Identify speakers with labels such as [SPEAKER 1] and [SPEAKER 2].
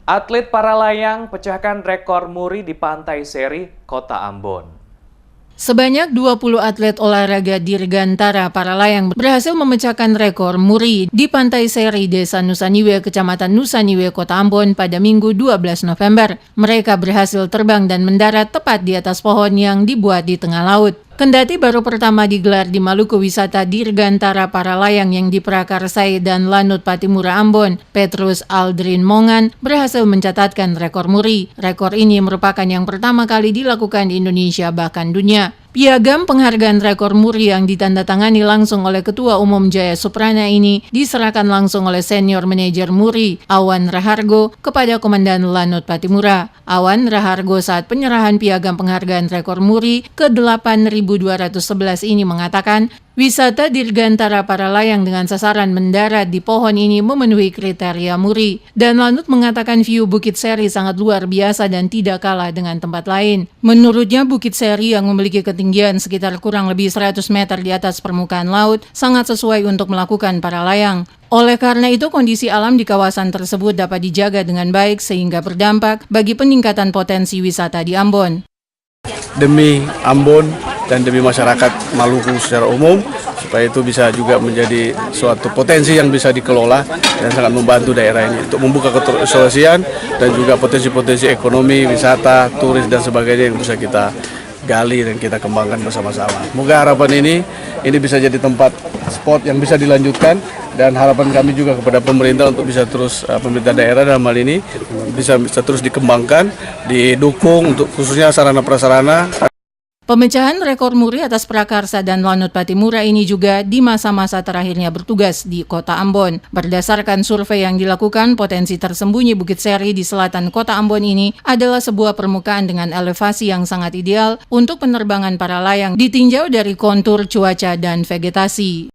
[SPEAKER 1] Atlet para layang pecahkan rekor muri di Pantai Seri, Kota Ambon.
[SPEAKER 2] Sebanyak 20 atlet olahraga dirgantara para layang berhasil memecahkan rekor muri di Pantai Seri, Desa Nusaniwe, Kecamatan Nusaniwe, Kota Ambon pada Minggu 12 November. Mereka berhasil terbang dan mendarat tepat di atas pohon yang dibuat di tengah laut. Kendati baru pertama digelar di Maluku wisata dirgantara para layang yang diprakarsai dan Lanut Patimura Ambon, Petrus Aldrin Mongan berhasil mencatatkan rekor muri. Rekor ini merupakan yang pertama kali dilakukan di Indonesia bahkan dunia. Piagam penghargaan rekor muri yang ditandatangani langsung oleh Ketua Umum Jaya Suprana ini diserahkan langsung oleh Senior Manajer Muri, Awan Rahargo, kepada Komandan Lanut Patimura. Awan Rahargo saat penyerahan piagam penghargaan rekor muri ke-8.211 ini mengatakan, wisata dirgantara para layang dengan sasaran mendarat di pohon ini memenuhi kriteria muri. Dan Lanut mengatakan view Bukit Seri sangat luar biasa dan tidak kalah dengan tempat lain. Menurutnya Bukit Seri yang memiliki ketinggian sekitar kurang lebih 100 meter di atas permukaan laut sangat sesuai untuk melakukan para layang. Oleh karena itu, kondisi alam di kawasan tersebut dapat dijaga dengan baik sehingga berdampak bagi peningkatan potensi wisata di Ambon.
[SPEAKER 3] Demi Ambon dan demi masyarakat Maluku secara umum, supaya itu bisa juga menjadi suatu potensi yang bisa dikelola dan sangat membantu daerah ini untuk membuka ketersosialisan dan juga potensi-potensi ekonomi, wisata, turis dan sebagainya yang bisa kita gali dan kita kembangkan bersama-sama. Semoga harapan ini bisa jadi tempat spot yang bisa dilanjutkan, dan harapan kami juga kepada pemerintah untuk bisa terus, pemerintah daerah dalam hal ini bisa terus dikembangkan, didukung untuk khususnya sarana prasarana.
[SPEAKER 2] Pemecahan rekor muri atas Prakarsa dan Lanut Patimura ini juga di masa-masa terakhirnya bertugas di Kota Ambon. Berdasarkan survei yang dilakukan, potensi tersembunyi Bukit Seri di selatan Kota Ambon ini adalah sebuah permukaan dengan elevasi yang sangat ideal untuk penerbangan para layang ditinjau dari kontur cuaca dan vegetasi.